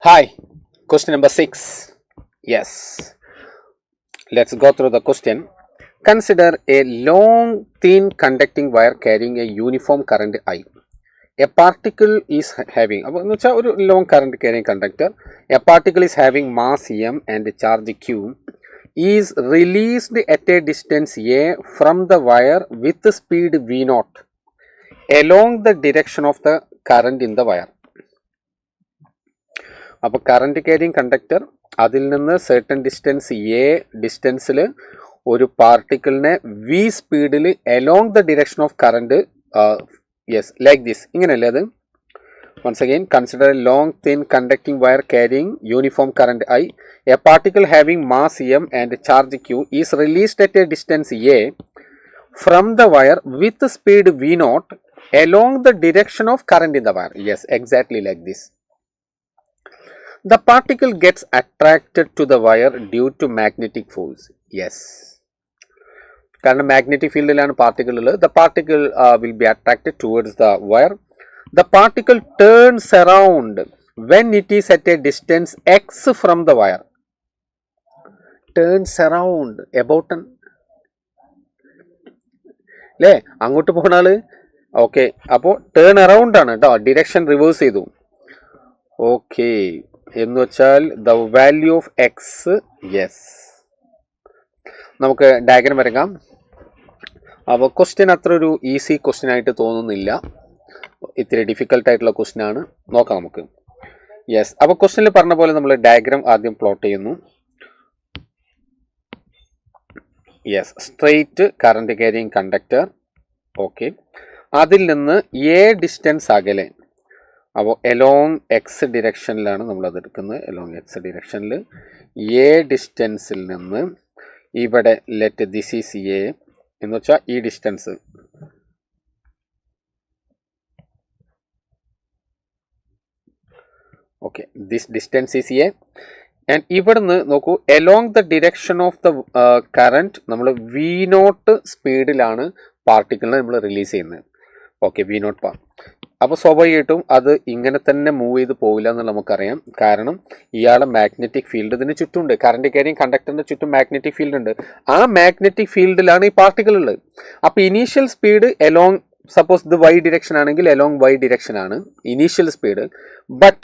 Hi, question number 6. Yes, let's go through the question. Consider a long, thin conducting wire carrying a uniform current I. A particle is having, a long current carrying conductor. A particle is having mass M and charge Q. Is released at a distance A from the wire with speed V0 along the direction of the current in the wire. അപ്പോൾ current carrying conductor അതിൽ നിന്ന് certain distance A ഡിസ്റ്റൻസിൽ ഒരു പാർട്ടിക്കിളിനെ V സ്പീഡിൽ along the direction of current yes like this ഇങ്ങനെയല്ലേ അത്. once again consider a long thin conducting wire carrying uniform current I. A particle having mass M and charge Q is released at a distance A from the wire with speed V0 along the direction of current in the wire. Yes, exactly like this. The particle gets attracted to the wire due to magnetic force. Yes. കാരണം magnetic ഫീൽഡിലാണ് particle ഉള്ളത്. The particle will be attracted towards the wire. The particle turns around when it is at a distance x from the wire. Turns around about an അല്ലേ, അങ്ങോട്ട് പോകുന്ന ആള്. Okay, അപ്പോൾ turn around ആണ് കേട്ടോ, direction reverse ചെയ്തു. Okay എന്ന് വെച്ചാൽ the value of X. Yes, നമുക്ക് ഡയഗ്രം വരയ്ക്കാം. അപ്പോൾ ക്വസ്റ്റ്യൻ അത്ര ഒരു ഈസി ക്വസ്റ്റ്യൻ ആയിട്ട് തോന്നുന്നില്ല, ഇത്തിരി ഡിഫിക്കൽട്ടായിട്ടുള്ള ക്വസ്റ്റ്യൻ ആണ്. നോക്കാം നമുക്ക്. യെസ്, അപ്പോൾ ക്വസ്റ്റ്യനിൽ പറഞ്ഞ പോലെ നമ്മൾ ഡയഗ്രം ആദ്യം പ്ലോട്ട് ചെയ്യുന്നു. Yes, straight current carrying conductor. Okay, അതിൽ നിന്ന് എ ഡിസ്റ്റൻസ് അകലെ, അപ്പോൾ എലോങ് എക്സ് ഡിറക്ഷനിലാണ് നമ്മളത് എടുക്കുന്നത്. എലോങ് എക്സ് ഡിറക്ഷനിൽ എ ഡിസ്റ്റൻസിൽ നിന്ന് ഇവിടെ ലെറ്റ് ദിസ് ഈസ് എ എന്ന് വെച്ചാൽ ഈ distance. Okay, this distance is A. And ഇവിടുന്ന് നോക്കൂ, along the direction of the current നമ്മൾ വി നോട്ട് സ്പീഡിലാണ് പാർട്ടിക്കിളിനെ നമ്മൾ റിലീസ് ചെയ്യുന്നത്. ഓക്കെ, വി നോട്ട് പാർ. അപ്പോൾ സ്വാഭാവികമായിട്ടും അത് ഇങ്ങനെ തന്നെ മൂവ് ചെയ്ത് പോകില്ല എന്ന് നമുക്കറിയാം. കാരണം ഇയാളെ മാഗ്നറ്റിക് ഫീൽഡ് ഇതിന് ചുറ്റുമുണ്ട്. കറണ്ട് ക്യാരിങ് കണ്ടക്ടറിൻ്റെ ചുറ്റും മാഗ്നറ്റിക് ഫീൽഡ് ഉണ്ട്. ആ മാഗ്നറ്റിക് ഫീൽഡിലാണ് ഈ പാർട്ടിക്കിൾ ഉള്ളത്. അപ്പോൾ ഇനീഷ്യൽ സ്പീഡ് എലോങ്, സപ്പോസ് ഇത് വൈ ഡിറക്ഷൻ ആണെങ്കിൽ എലോങ് വൈ ഡിറക്ഷൻ ആണ് ഇനീഷ്യൽ സ്പീഡ്. ബട്ട്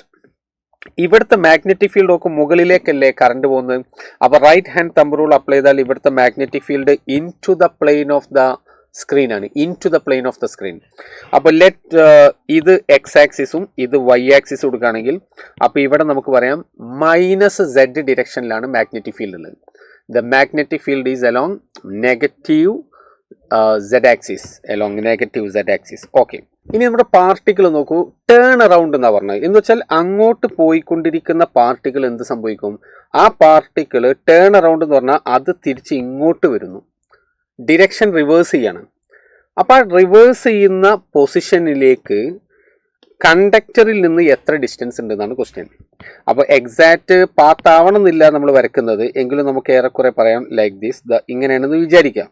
ഇവിടുത്തെ മാഗ്നറ്റിക് ഫീൽഡ് ഒക്കെ മുകളിലേക്കല്ലേ കറണ്ട് പോകുന്നത്. അപ്പോൾ right hand thumb rule apply ചെയ്താൽ ഇവിടുത്തെ magnetic field into the plane of the screen ആണ്, into the plane of the screen. അപ്പോൾ ലെറ്റ് ഇത് എക്സ് ആക്സിസും ഇത് വൈ ആക്സിസും കൊടുക്കുകയാണെങ്കിൽ അപ്പോൾ ഇവിടെ നമുക്ക് പറയാം -z ഡിറക്ഷനിലാണ് മാഗ്നറ്റിക് ഫീൽഡ് ഉള്ളത്. The magnetic field is along negative z axis, along negative z axis. Okay, ഇനി നമ്മുടെ പാർട്ടിക്കിൾ നോക്കൂ, ടേൺ അറൗണ്ട് എന്നാണ് പറഞ്ഞത്. എന്ന് വെച്ചാൽ അങ്ങോട്ട് പോയിക്കൊണ്ടിരിക്കുന്ന പാർട്ടിക്കിൾ എന്ത് സംഭവിക്കും, ആ പാർട്ടിക്കിൾ ടേൺ അറൗണ്ട് എന്ന് പറഞ്ഞാൽ അത് തിരിച്ച് ഇങ്ങോട്ട് വരുന്നു, ഡിറക്ഷൻ റിവേഴ്സ് ചെയ്യാണ്. അപ്പോൾ ആ റിവേഴ്സ് ചെയ്യുന്ന പൊസിഷനിലേക്ക് കണ്ടക്ടറിൽ നിന്ന് എത്ര ഡിസ്റ്റൻസ് ഉണ്ടെന്നാണ് ക്വസ്റ്റ്യൻ. അപ്പോൾ എക്സാക്റ്റ് പാത്ത് ആവണമെന്നില്ല നമ്മൾ വരയ്ക്കുന്നത്, എങ്കിലും നമുക്ക് ഏറെക്കുറെ പറയാം ലൈക്ക് ദിസ്. ഇങ്ങനെയാണെന്ന് വിചാരിക്കാം.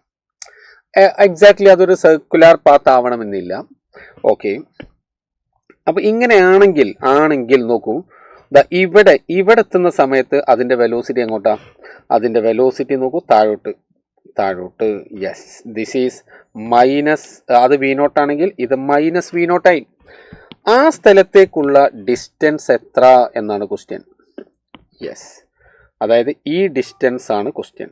എക്സാക്ട്ലി അതൊരു സർക്കുലർ പാത്ത് ആവണമെന്നില്ല. ഓക്കെ, അപ്പോൾ ഇങ്ങനെയാണെങ്കിൽ നോക്കൂ, ഇവിടെ എത്തുന്ന സമയത്ത് അതിൻ്റെ വെലോസിറ്റി എങ്ങോട്ടാ, അതിൻ്റെ വെലോസിറ്റി നോക്കൂ താഴോട്ട്. യെസ്, ദിസ് ഈസ് മൈനസ്, അത് വി നോട്ട് ആണെങ്കിൽ ഇത് മൈനസ് വി നോട്ട് ആയി. ആ സ്ഥലത്തേക്കുള്ള ഡിസ്റ്റൻസ് എത്ര എന്നാണ് ക്വസ്റ്റ്യൻ. യെസ്, അതായത് ഈ ഡിസ്റ്റൻസ് ആണ് ക്വസ്റ്റ്യൻ,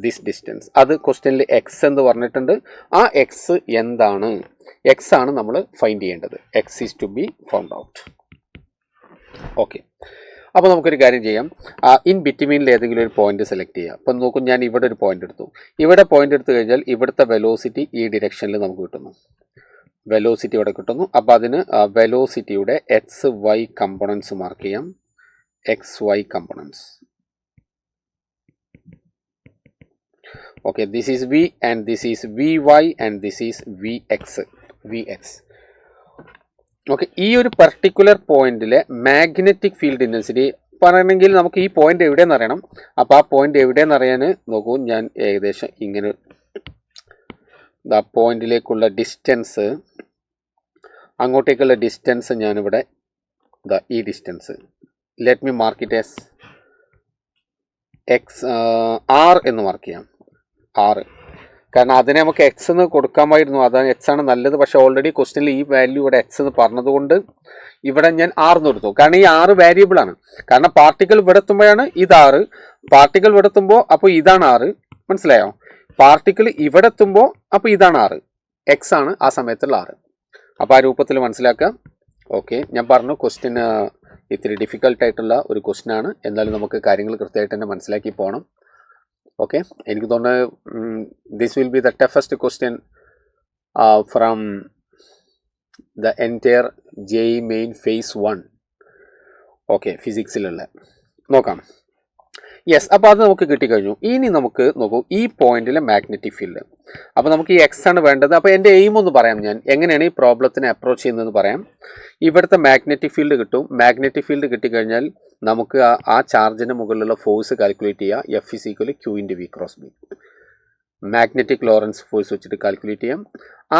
ദിസ് ഡിസ്റ്റൻസ്. അത് ക്വസ്റ്റ്യനിൽ എക്സ് എന്ന് പറഞ്ഞിട്ടുണ്ട്. ആ എക്സ് എന്താണ്, എക്സ് ആണ് നമ്മൾ ഫൈൻഡ് ചെയ്യേണ്ടത്. X is to be found out. Okay, അപ്പോൾ നമുക്കൊരു കാര്യം ചെയ്യാം. ഇൻ ബിറ്റ്വീനിൽ ഏതെങ്കിലും ഒരു പോയിന്റ് സെലക്ട് ചെയ്യുക. അപ്പം നോക്കും, ഞാൻ ഇവിടെ ഒരു പോയിന്റ് എടുത്തു. ഇവിടെ പോയിന്റ് എടുത്തു കഴിഞ്ഞാൽ ഇവിടുത്തെ വെലോസിറ്റി ഈ ഡിറക്ഷനിൽ നമുക്ക് കിട്ടുന്നു, വെലോസിറ്റി ഇവിടെ കിട്ടുന്നു. അപ്പോൾ അതിന് വെലോസിറ്റിയുടെ എക്സ് വൈ കമ്പോണൻസ് മാർക്ക് ചെയ്യാം. X Y components. Okay, this is V and this is V Y and this is V X. Okay, ഈ ഒരു പർട്ടിക്കുലർ പോയിന്റിലെ മാഗ്നറ്റിക് ഫീൽഡ് ഇൻറ്റൻസിറ്റി പറയണമെങ്കിൽ നമുക്ക് ഈ പോയിന്റ് എവിടെയെന്ന് അറിയണം. അപ്പോൾ ആ പോയിന്റ് എവിടെയെന്ന് അറിയാൻ നോക്കൂ, ഞാൻ ഏകദേശം ഇങ്ങനെ പോയിന്റിലേക്കുള്ള ഡിസ്റ്റൻസ്, അങ്ങോട്ടേക്കുള്ള ഡിസ്റ്റൻസ് ഞാനിവിടെ ഈ distance let me mark it as X R എന്ന് മാർക്ക് ചെയ്യാം. ആറ്, കാരണം അതിനെ നമുക്ക് എക്സ് എന്ന് കൊടുക്കാമായിരുന്നു, അതാണ് എക്സ് ആണ് നല്ലത്. പക്ഷേ ഓൾറെഡി ക്വസ്റ്റ്യനിൽ ഈ വാല്യൂ ഇവിടെ എക്സ് എന്ന് പറഞ്ഞതുകൊണ്ട് ഇവിടെ ഞാൻ ആറെന്ന് എടുത്തു. കാരണം ഈ ആറ് വേരിയബിൾ ആണ്. കാരണം പാർട്ടിക്കിൾ ഇവിടെ എത്തുമ്പോഴാണ് ഇത് ആറ്, പാർട്ടിക്കിൾ ഇവിടെ എത്തുമ്പോൾ അപ്പോൾ ഇതാണ് ആറ്. മനസ്സിലായോ? പാർട്ടിക്കിൾ ഇവിടെ എത്തുമ്പോൾ അപ്പോൾ ഇതാണ് ആറ്, എക്സ് ആണ് ആ സമയത്തുള്ള ആറ്. അപ്പോൾ ആ രൂപത്തിൽ മനസ്സിലാക്കാം. ഓക്കെ, ഞാൻ പറഞ്ഞു ക്വസ്റ്റ്യൻ ഇത്തിരി ഡിഫിക്കൽട്ടായിട്ടുള്ള ഒരു ക്വസ്റ്റ്യൻ ആണ്. എന്നാലും നമുക്ക് കാര്യങ്ങൾ കൃത്യമായിട്ട് തന്നെ മനസ്സിലാക്കി പോകണം. ഓക്കെ, എനിക്ക് തോന്നുന്നു this will be the toughest question from the entire JEE main phase 1. Okay, ഫിസിക്സിലുള്ള നോക്കാം. യെസ്, അപ്പോൾ അത് നമുക്ക് കിട്ടിക്കഴിഞ്ഞു. ഇനി നമുക്ക് നോക്കൂ ഈ പോയിന്റിലെ മാഗ്നറ്റിക് ഫീൽഡ്. അപ്പോൾ നമുക്ക് ഈ എക്സ് ആണ് വേണ്ടത്. അപ്പോൾ എൻ്റെ എയിം ഒന്ന് പറയാം, ഞാൻ എങ്ങനെയാണ് ഈ പ്രോബ്ലത്തിനെ അപ്രോച്ച് ചെയ്യുന്നതെന്ന് പറയാം. ഇവിടുത്തെ മാഗ്നറ്റിക് ഫീൽഡ് കിട്ടും. മാഗ്നറ്റിക് ഫീൽഡ് കിട്ടിക്കഴിഞ്ഞാൽ നമുക്ക് ആ ചാർജിന് മുകളിലുള്ള ഫോഴ്സ് കാൽക്കുലേറ്റ് ചെയ്യുക. F = Q × V × B. Magnetic Lorentz force വെച്ചിട്ട് കാൽക്കുലേറ്റ് ചെയ്യാം.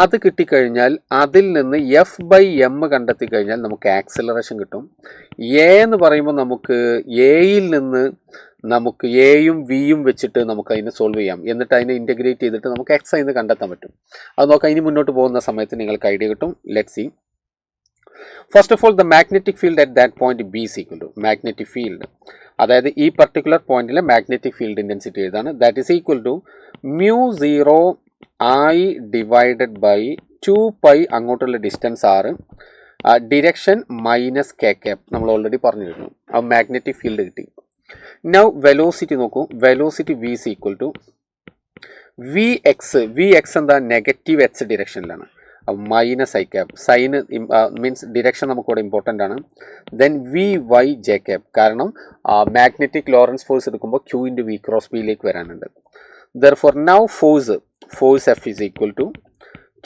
അത് കിട്ടിക്കഴിഞ്ഞാൽ അതിൽ നിന്ന് F/m കണ്ടെത്തി കഴിഞ്ഞാൽ നമുക്ക് ആക്സിലറേഷൻ കിട്ടും. എ എന്ന് പറയുമ്പോൾ നമുക്ക് എയിൽ നിന്ന് നമുക്ക് എയും വിയും വെച്ചിട്ട് നമുക്ക് അതിനെ സോൾവ് ചെയ്യാം. എന്നിട്ട് അതിനെ ഇൻറ്റഗ്രേറ്റ് ചെയ്തിട്ട് നമുക്ക് എക്സ് അതിന് കണ്ടെത്താൻ പറ്റും. അത് നോക്കാം. ഇനി മുന്നോട്ട് പോകുന്ന സമയത്ത് നിങ്ങൾക്ക് ഐഡിയ കിട്ടും. Let see. First of all the magnetic field at that point B = magnetic field, അതായത് ഈ പർട്ടിക്കുലർ പോയിന്റിലെ മാഗ്നറ്റിക് ഫീൽഡ് ഇൻറ്റൻസിറ്റി എഴുതാണ്. That is equal to μ0I / 2π, അങ്ങോട്ടുള്ള ഡിസ്റ്റൻസ് ആറ്, ഡിറക്ഷൻ -k നമ്മൾ ഓൾറെഡി പറഞ്ഞു കഴിഞ്ഞു. ആ മാഗ്നറ്റിക് ഫീൽഡ് കിട്ടി. നൗ വെലോസിറ്റി നോക്കൂ. വെലോസിറ്റി V = Vx എന്താ? നെഗറ്റീവ് X ഡിറക്ഷനിലാണ്. -i. സൈന് മീൻസ് ഡിറക്ഷൻ നമുക്കിവിടെ ഇമ്പോർട്ടൻ്റ് ആണ്. ദെൻ Vy/j, കാരണം മാഗ്നറ്റിക് ലോറൻസ് ഫോഴ്സ് എടുക്കുമ്പോൾ Q × V × B വരാനുണ്ട്. Therefore now force F is equal to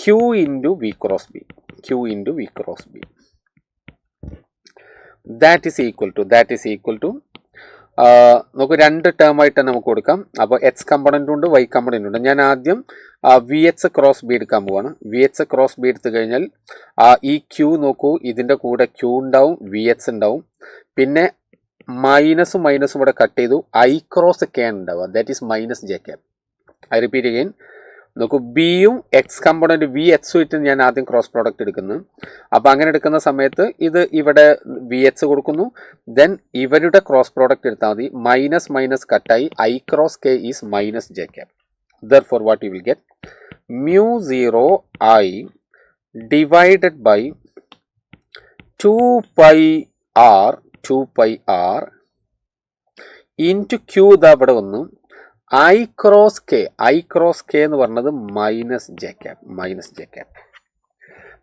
Q × V × B. Q × V × B. That is equal to നമുക്ക് രണ്ട് term ആയിട്ട് തന്നെ നമുക്ക് കൊടുക്കാം. അപ്പോൾ എക്സ് കമ്പണൻ്റ് ഉണ്ട്, വൈ കമ്പണൻ്റ് ഉണ്ട്. ഞാൻ ആദ്യം VH × B എടുക്കാൻ പോവാണ്. VH × B എടുത്തു കഴിഞ്ഞാൽ ഈ Q നോക്കൂ, ഇതിൻ്റെ കൂടെ Q ഉണ്ടാവും, VH ഉണ്ടാവും. പിന്നെ മൈനസും ഇവിടെ കട്ട് ചെയ്തു, I × K ഉണ്ടാവുക. That is -j. I repeat again. നോക്കൂ, ബിയും എക്സ് കമ്പോണൻറ്റ് VH ആയിട്ട് ഞാൻ ആദ്യം ക്രോസ് പ്രോഡക്റ്റ് എടുക്കുന്നു. അപ്പോൾ അങ്ങനെ എടുക്കുന്ന സമയത്ത് ഇത് ഇവിടെ VH കൊടുക്കുന്നു. ദെൻ ഇവരുടെ ക്രോസ് പ്രോഡക്റ്റ് എടുത്താൽ മതി. മൈനസ് കട്ടായി I × K is -j. Therefore what you will get? μ0I / 2πr into Q ദാ ഇവിടെ വന്നു. I × K എന്ന് പറഞ്ഞത് -j.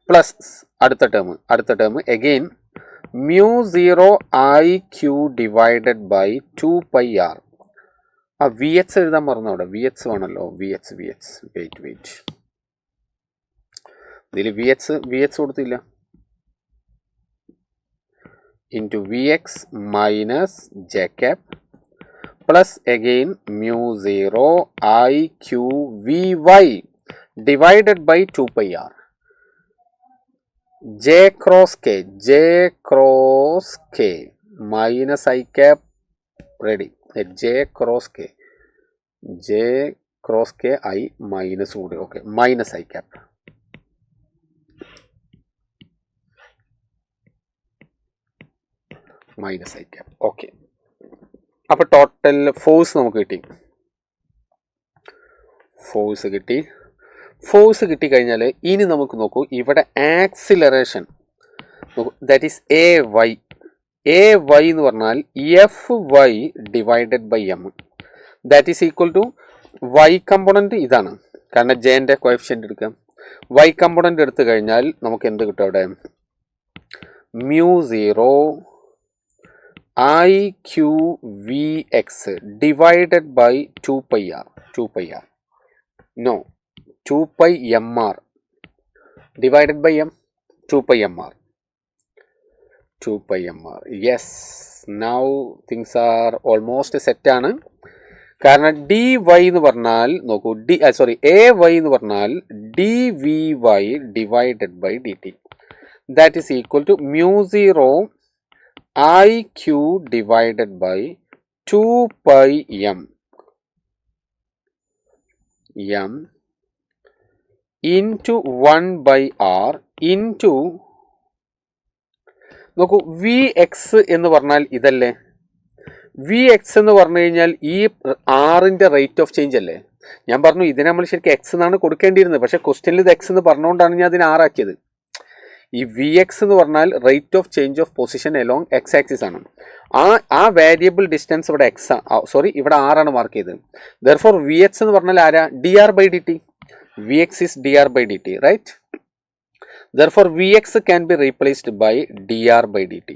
പ്ലസ് അടുത്ത term again μ0IQ / 2πr. VH എഴുതാൻ മറന്നു. അവിടെ VH വേണമല്ലോ. VH വെയിറ്റ് ഇതിൽ VH കൊടുത്തില്ല. into Vx - j plus again μ0IQ Vy / 2πr. J × K -i ready. J × K I minus കൂടി. Okay, -i. ഓക്കെ, അപ്പോൾ ടോട്ടൽ ഫോഴ്സ് നമുക്ക് കിട്ടി. ഫോഴ്സ് കിട്ടിക്കഴിഞ്ഞാൽ ഇനി നമുക്ക് നോക്കൂ, ഇവിടെ ആക്സിലറേഷൻ നോക്കൂ. ദാറ്റ് ഈസ് AY എന്ന് പറഞ്ഞാൽ Fy / m. That is equal to y component ഇതാണ്, കാരണം ജെൻ്റെ കോഎഫിഷ്യൻ്റ് എടുക്കാം. y കമ്പോണൻറ്റ് എടുത്തു കഴിഞ്ഞാൽ നമുക്ക് എന്ത് കിട്ടും? അവിടെ μ0IQ Vx / 2πr. No, 2πmr / m. 2πmr. Yes, now things are almost set ആണ്. കാരണം dy എന്ന് പറഞ്ഞാൽ നോക്കൂ, AY എന്ന് പറഞ്ഞാൽ dVy / dt. That is equal to μ0 iq divided by 2 pi m into 1 by r into നോക്കൂ വി എക്സ് എന്ന് പറഞ്ഞാൽ ഇതല്ലേ. വി എക്സ് എന്ന് പറഞ്ഞു കഴിഞ്ഞാൽ ഈ ആറിൻ്റെ റേറ്റ് ഓഫ് ചേഞ്ച് അല്ലേ. ഞാൻ പറഞ്ഞു ഇതിനെ നമ്മൾ ശരിക്കും എക്സ് എന്നാണ് കൊടുക്കേണ്ടിയിരുന്നത്, പക്ഷേ ക്വസ്റ്റ്യനിൽ ഇത് എക്സ് എന്ന് പറഞ്ഞുകൊണ്ടാണ് ഞാൻ അതിന് ആറാക്കിയത്. ഈ വി എക്സ് എന്ന് പറഞ്ഞാൽ rate of change of position along X axis ആണ്. ആ വേരിയബിൾ ഡിസ്റ്റൻസ് ഇവിടെ എക്സ്, സോറി ഇവിടെ ആറാണ് മാർക്ക് ചെയ്തത്. ദെർഫോർ വി എക്സ് എന്ന് പറഞ്ഞാൽ ആരാ, D R by D T. V X is D R by D T, right. Therefore, Vx can be replaced by dr by dt.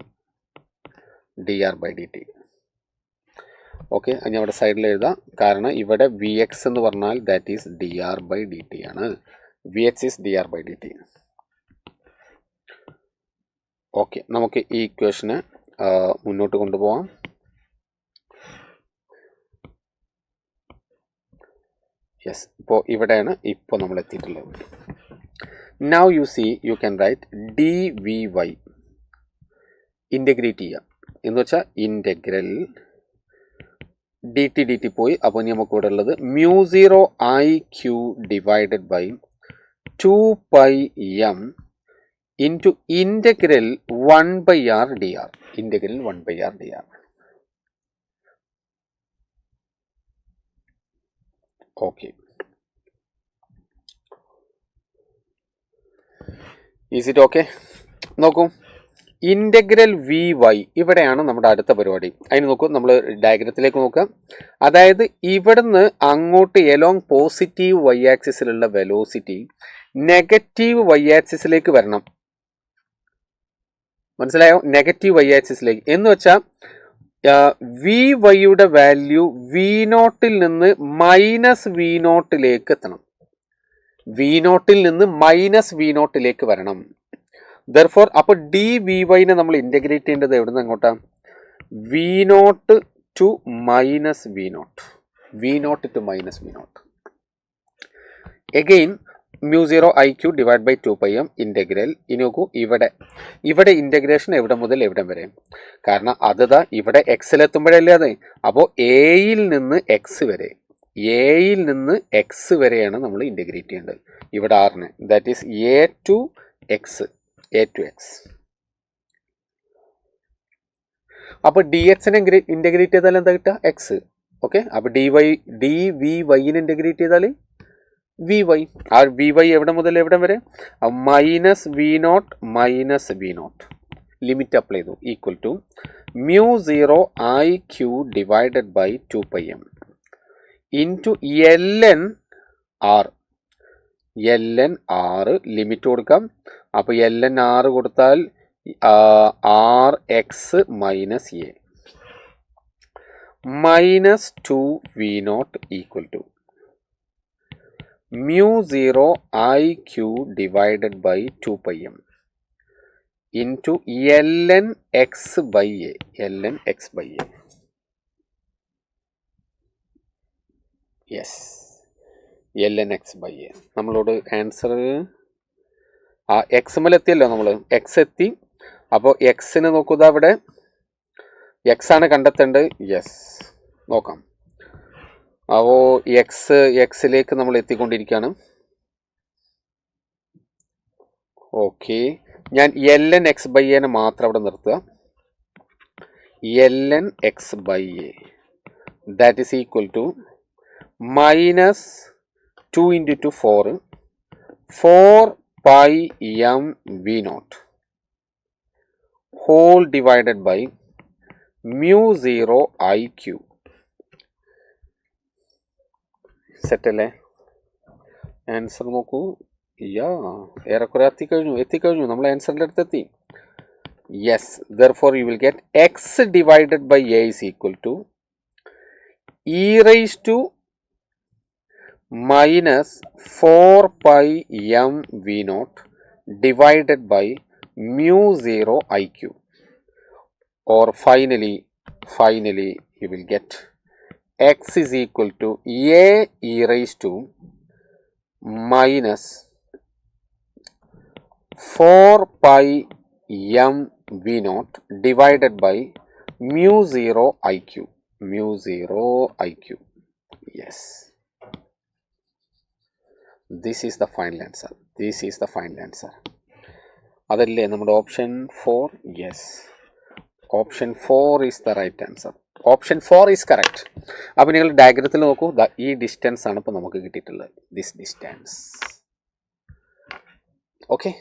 dr by dt. Okay, ഞാൻ ഇവിടെ സൈഡിൽ എഴുതാം, കാരണം ഇവിടെ വി എക്സ് എന്ന് പറഞ്ഞാൽ that is D R by D T ആണ്. V X is D R by D T. Okay, നമുക്ക് ഈ ഇക്വേഷന് മുന്നോട്ട് കൊണ്ടുപോകാം. യെസ്, ഇപ്പോൾ ഇവിടെയാണ് ഇപ്പോൾ നമ്മൾ എത്തിയിട്ടുള്ളത്. Now you see, you can write dvy integrate ചെയ്യുക എന്ന് വെച്ചാൽ integral D T D T പോയി. അപ്പോൾ നമുക്ക് ഇവിടെ ഉള്ളത് μ0 iq divided by 2 pi m into integral 1 by r dr. ഇൻ്റഗ്രൽ 1 by r dr. Okay, is it okay? നോക്കൂ, ഇൻ്റഗ്രൽ വി വൈ ഇവിടെയാണ് നമ്മുടെ അടുത്ത പരിപാടി. അതിന് നോക്കൂ, നമ്മൾ ഡയഗ്രത്തിലേക്ക് നോക്കുക. അതായത് ഇവിടുന്ന് അങ്ങോട്ട് എലോങ് പോസിറ്റീവ് വൈ ആക്സിസിലുള്ള വെലോസിറ്റി നെഗറ്റീവ് വൈ ആക്സിസിലേക്ക് വരണം. മനസ്സിലായോ? നെഗറ്റീവ് വൈ ആക്സിസിലേക്ക് എന്ന് വെച്ചാൽ വി വൈയുടെ വാല്യൂ വി നോട്ടിൽ നിന്ന് മൈനസ് വി നോട്ടിലേക്ക് എത്തണം. വി നോട്ടിൽ നിന്ന് മൈനസ് വി നോട്ടിലേക്ക് വരണം. ദെർഫോർ അപ്പോൾ ഡി വി വൈനെ നമ്മൾ ഇൻ്റഗ്രേറ്റ് ചെയ്യേണ്ടത് എവിടെ നിന്ന് അങ്ങോട്ടാ? V naught to minus V naught. V naught to minus V naught. Again μ0 iq divide by 2 pi m integral. ഇനി നോക്കൂ, ഇവിടെ ഇൻ്റഗ്രേഷൻ എവിടെ മുതൽ എവിടെ വരെ? കാരണം അതാ ഇവിടെ എക്സിലെത്തുമ്പോഴല്ലേ അത്. അപ്പോൾ എയിൽ നിന്ന് എക്സ് വരെ, എയിൽ നിന്ന് എക്സ് വരെയാണ് നമ്മൾ ഇൻ്റഗ്രേറ്റ് ചെയ്യേണ്ടത്. ഇവിടെ ആറിന് that is a to X. അപ്പോൾ ഡി എക്സിനെ ഇൻ്റഗ്രേറ്റ് ചെയ്താൽ എന്താ കിട്ടുക? എക്സ്. ഓക്കെ, അപ്പോൾ ഡി വി വൈനെ ഇൻ്റഗ്രേറ്റ് ചെയ്താൽ വി വൈ. ആ വി വൈ എവിടെ മുതൽ എവിടെ വരെ? Minus V naught limit apply ചെയ്തു. Equal to μ0 iq divided by 2 pi m into ln r. Limit കൊടുക്കാം. അപ്പോൾ ln r കൊടുത്താൽ R X minus A minus 2 V naught equal to μ0 iq divided by 2 pi m into ln x by a. Yes, ln x by a. നമ്മളോട് answer ആ X എത്തിയല്ലോ, നമ്മൾ X എത്തി. അപ്പോൾ എക്സിന് നോക്കുക, അവിടെ എക്സ് ആണ് കണ്ടെത്തേണ്ടത്. യെസ്, നോക്കാം. അപ്പോൾ എക്സിലേക്ക് നമ്മൾ എത്തിക്കൊണ്ടിരിക്കുകയാണ്. ഓക്കെ, ഞാൻ ln x by a മാത്രം അവിടെ നിർത്തുക. ln x by a that is equal to minus 2 into 2 4 pi m v naught whole divided by μ0 iq. Set അല്ലേ? ആൻസർ നോക്കൂ. ഏറെക്കുറെ എത്തിക്കഴിഞ്ഞു. നമ്മൾ ആൻസറിൻ്റെ അടുത്തെത്തി. Yes, therefore you will get X divided by A is equal to e raised to minus 4 pi m v naught divided by μ0 iq. Or finally you will get x is equal to a e raised to minus 4 pi m V naught divided by mu 0 IQ. Mu 0 IQ. Yes. This is the final answer. This is the final answer. അതല്ലേ നമ്മുടെ option 4? Yes, option 4 is the right answer. Option 4 is correct. അപ്പോൾ നിങ്ങൾ ഡയഗ്രത്തിൽ നോക്കൂ, ഈ distance ആണ് ഇപ്പോൾ നമുക്ക് കിട്ടിയിട്ടുള്ളത്, ദിസ് ഡിസ്റ്റൻസ്. ഓക്കെ.